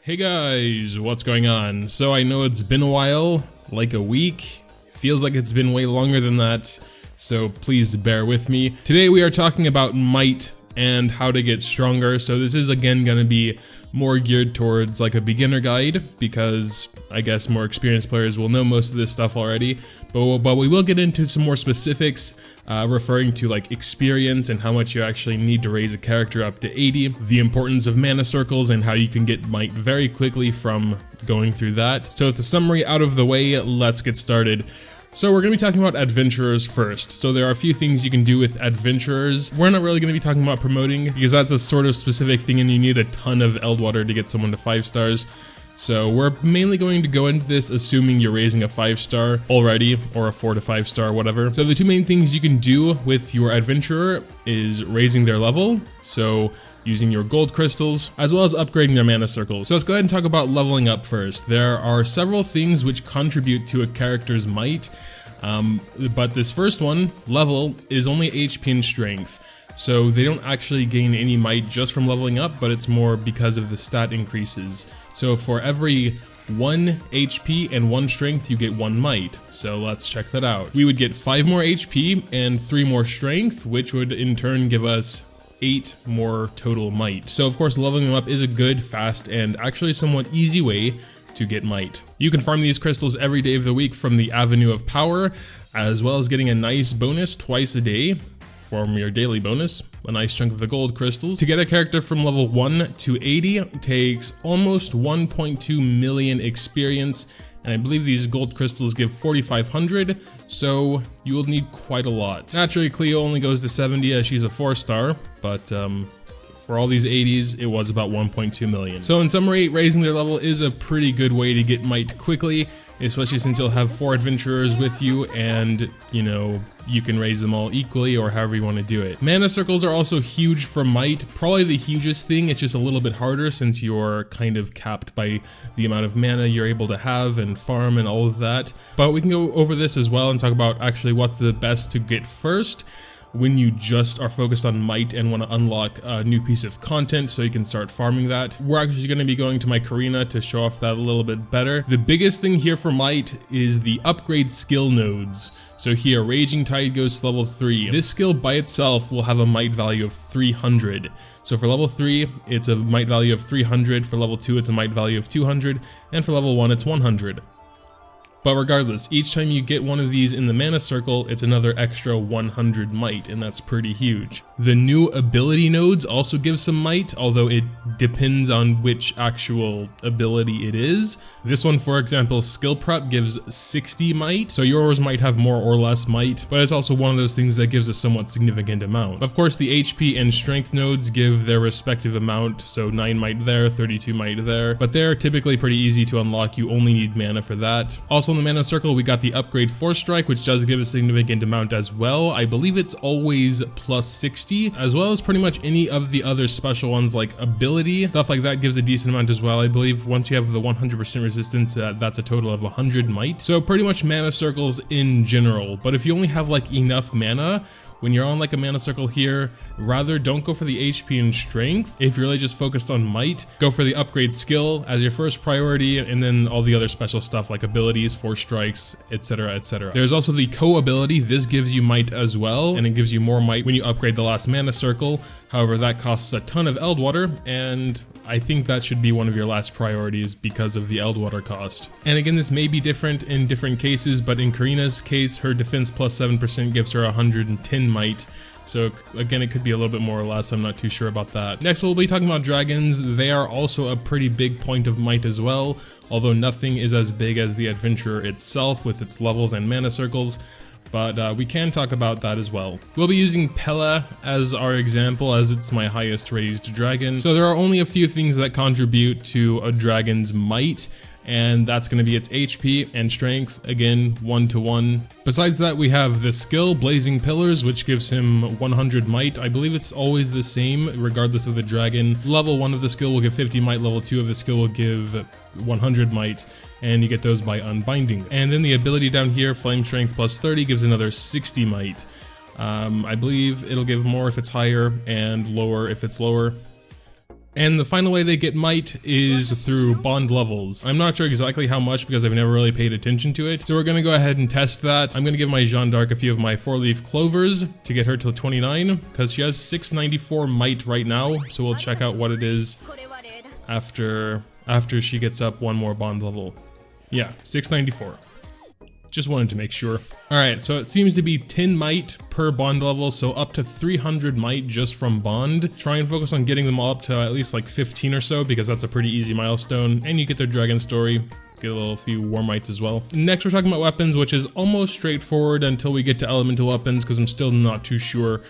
Hey guys, what's going on? So I know it's been a while, like a week. Feels like it's been way longer than that, so please bear with me. Today we are talking about might and how to get stronger. So this is again going to be more geared towards like a beginner guide, because I guess more experienced players will know most of this stuff already, but we will get into some more specifics referring to like experience and how much you actually need to raise a character up to 80, the importance of mana circles and how you can get might very quickly from going through that. So with the summary out of the way, let's get started. So we're going to be talking about adventurers first. So there are a few things you can do with adventurers. We're not really going to be talking about promoting, because that's a sort of specific thing and you need a ton of Eldwater to get someone to 5 stars. So we're mainly going to go into this assuming you're raising a 5-star already, or a 4 to 5 star, whatever. So the two main things you can do with your adventurer is raising their level, so using your gold crystals, as well as upgrading their mana circles. So let's go ahead and talk about leveling up first. There are several things which contribute to a character's might, but this first one, level, is only HP and strength. So they don't actually gain any might just from leveling up, but it's more because of the stat increases. So for every 1 HP and 1 strength, you get 1 might. So let's check that out. We would get 5 more HP and 3 more strength, which would in turn give us 8 more total might. So of course leveling them up is a good, fast, and actually somewhat easy way to get might. You can farm these crystals every day of the week from the Avenue of Power, as well as getting a nice bonus twice a day from your daily bonus, a nice chunk of the gold crystals. To get a character from level 1 to 80 takes almost 1.2 million experience, and I believe these gold crystals give 4,500, so you will need quite a lot. Naturally, Cleo only goes to 70 as she's a 4-star, but for all these 80s, it was about 1.2 million. So in summary, raising their level is a pretty good way to get might quickly, especially since you'll have 4 adventurers with you, and you know, you can raise them all equally or however you want to do it. Mana circles are also huge for might, probably the hugest thing. It's just a little bit harder since you're kind of capped by the amount of mana you're able to have and farm and all of that. But we can go over this as well and talk about actually what's the best to get first when you just are focused on might and want to unlock a new piece of content so you can start farming that. We're actually going to be going to my Karina to show off that a little bit better. The biggest thing here for might is the upgrade skill nodes. So here, Raging Tide goes to level 3. This skill by itself will have a might value of 300. So for level 3, it's a might value of 300. For level 2, it's a might value of 200. And for level 1, it's 100. But regardless, each time you get one of these in the mana circle, it's another extra 100 might, and that's pretty huge. The new ability nodes also give some might, although it depends on which actual ability it is. This one, for example, Skill Prep gives 60 might, so yours might have more or less might, but it's also one of those things that gives a somewhat significant amount. Of course, the HP and Strength nodes give their respective amount, so 9 might there, 32 might there, but they're typically pretty easy to unlock. You only need mana for that. Also in the mana circle, we got the upgrade Force Strike, which does give a significant amount as well. I believe it's always plus 60, as well as pretty much any of the other special ones like ability. Stuff like that gives a decent amount as well. I believe once you have the 100% resistance, that's a total of 100 might. So pretty much mana circles in general, but if you only have like enough mana, when you're on like a mana circle here, rather don't go for the HP and strength. If you're really just focused on might, go for the upgrade skill as your first priority, and then all the other special stuff like abilities, force strikes, etc, etc. There's also the co-ability. This gives you might as well, and it gives you more might when you upgrade the last mana circle. However, that costs a ton of Eldwater, and I think that should be one of your last priorities because of the Eldwater cost. And again, this may be different in different cases, but in Karina's case, her defense plus 7% gives her 110 might. So again, it could be a little bit more or less. I'm not too sure about that. Next, we'll be talking about dragons. They are also a pretty big point of might as well, although nothing is as big as the adventurer itself with its levels and mana circles. But we can talk about that as well. We'll be using Pella as our example, as it's my highest raised dragon. So there are only a few things that contribute to a dragon's might, and that's going to be its HP and strength, again 1-to-1. Besides that, we have the skill Blazing Pillars, which gives him 100 might. I believe it's always the same regardless of the dragon. Level 1 of the skill will give 50 might, level 2 of the skill will give 100 might, and you get those by unbinding. And then the ability down here, Flame Strength plus 30, gives another 60 might. I believe it'll give more if it's higher and lower if it's lower. And the final way they get might is through bond levels. I'm not sure exactly how much because I've never really paid attention to it. So we're gonna go ahead and test that. I'm gonna give my Jeanne d'Arc a few of my 4-leaf clovers to get her to 29 because she has 694 might right now. So we'll check out what it is after she gets up one more bond level. Yeah, 694. Just wanted to make sure. Alright, so it seems to be 10 might per bond level, so up to 300 might just from bond. Try and focus on getting them all up to at least like 15 or so, because that's a pretty easy milestone, and you get their dragon story. Get a few war mites as well. Next we're talking about weapons, which is almost straightforward until we get to elemental weapons, because I'm still not too sure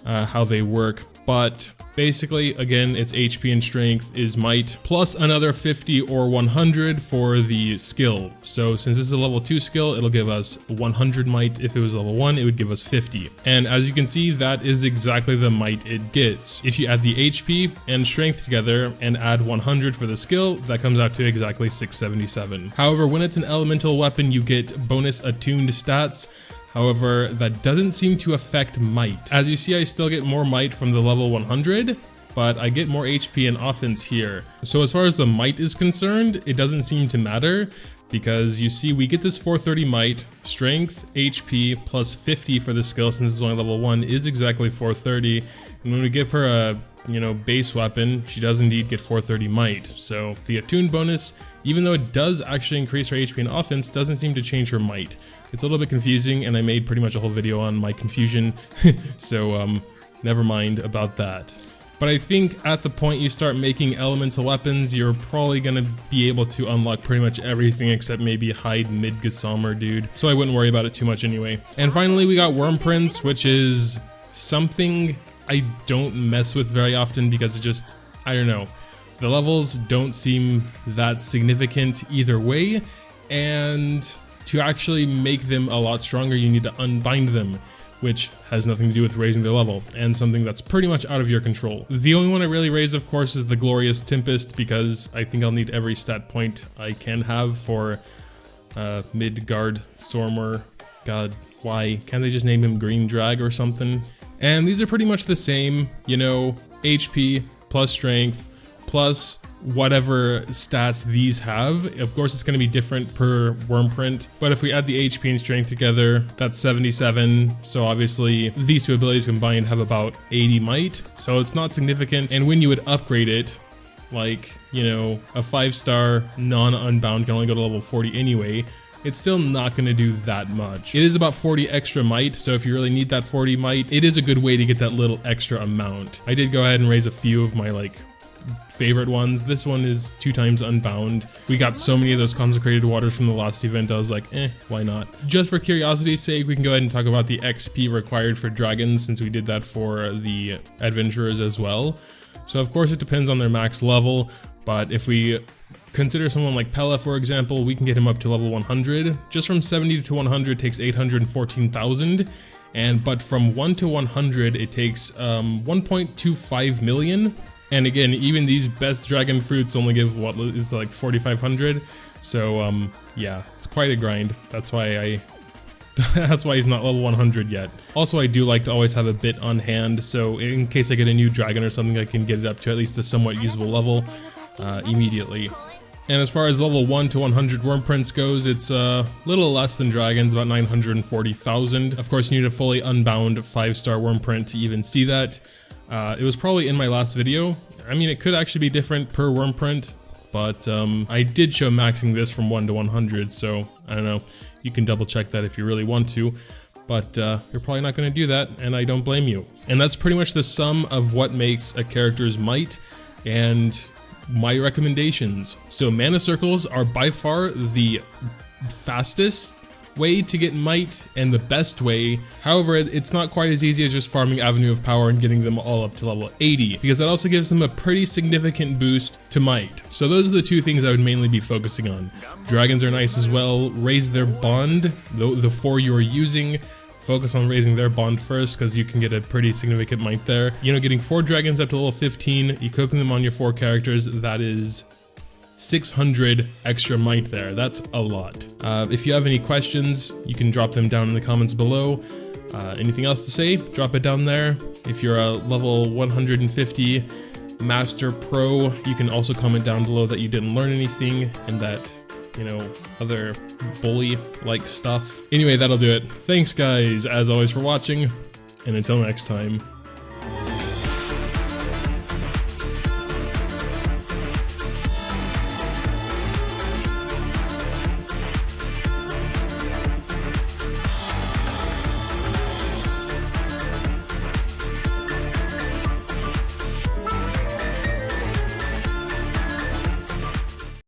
how they work. But basically, again, it's HP and strength is might, plus another 50 or 100 for the skill. So since this is a level 2 skill, it'll give us 100 might. If it was level 1, it would give us 50. And as you can see, that is exactly the might it gets. If you add the HP and strength together and add 100 for the skill, that comes out to exactly 677. However, when it's an elemental weapon, you get bonus attuned stats. However, that doesn't seem to affect might. As you see, I still get more might from the level 100, but I get more HP and offense here. So as far as the might is concerned, it doesn't seem to matter because you see we get this 430 might, strength, HP, plus 50 for the skill since it's only level 1 is exactly 430. And when we give her a base weapon, she does indeed get 430 might. So the attuned bonus, even though it does actually increase her HP and offense, doesn't seem to change her might. It's a little bit confusing, and I made pretty much a whole video on my confusion, so never mind about that. But I think at the point you start making elemental weapons, you're probably gonna be able to unlock pretty much everything except maybe Hyde Mid-Gasamer dude, so I wouldn't worry about it too much anyway. And finally we got Worm Prince, which is something I don't mess with very often because it just, I don't know. The levels don't seem that significant either way, and to actually make them a lot stronger, you need to unbind them, which has nothing to do with raising their level, and something that's pretty much out of your control. The only one I really raise, of course, is the Glorious Tempest, because I think I'll need every stat point I can have for Midgard Sormer. God, why? Can't they just name him Green Drag or something? And these are pretty much the same, HP plus strength plus whatever stats these have. Of course, it's going to be different per Wormprint, but if we add the HP and strength together, that's 77. So obviously these two abilities combined have about 80 might. So it's not significant. And when you would upgrade it, like, a 5-star non-unbound can only go to level 40 anyway, it's still not going to do that much. It is about 40 extra might, so if you really need that 40 might, it is a good way to get that little extra amount. I did go ahead and raise a few of my favorite ones. This one is 2 times unbound. We got so many of those consecrated waters from the last event, I was like, why not? Just for curiosity's sake, we can go ahead and talk about the XP required for dragons, since we did that for the adventurers as well. So of course it depends on their max level, but if we consider someone like Pella, for example, we can get him up to level 100. Just from 70 to 100 takes 814,000. But from 1 to 100, it takes 1.25 million. And again, even these best dragon fruits only give what is like 4,500. So yeah, it's quite a grind. That's why that's why he's not level 100 yet. Also, I do like to always have a bit on hand, so in case I get a new dragon or something, I can get it up to at least a somewhat usable level immediately. And as far as level 1 to 100 Wormprints goes, it's a little less than dragons, about 940,000. Of course, you need a fully unbound 5-star Wormprint to even see that. It was probably in my last video. I mean, it could actually be different per Wormprint, but I did show maxing this from 1 to 100, so I don't know. You can double check that if you really want to, but you're probably not going to do that, and I don't blame you. And that's pretty much the sum of what makes a character's might and my recommendations. So mana circles are by far the fastest way to get might and the best way. However, it's not quite as easy as just farming Avenue of Power and getting them all up to level 80, because that also gives them a pretty significant boost to might. So those are the 2 things I would mainly be focusing on. Dragons are nice as well. Raise their bond, the 4 you're using. Focus on raising their bond first, because you can get a pretty significant might there. Getting 4 dragons up to level 15, equipping them on your 4 characters, that is 600 extra might there. That's a lot. If you have any questions, you can drop them down in the comments below. Anything else to say, drop it down there. If you're a level 150 Master Pro. You can also comment down below that you didn't learn anything and that, you know, other bully-like stuff. Anyway, that'll do it. Thanks guys, as always, for watching, and until next time.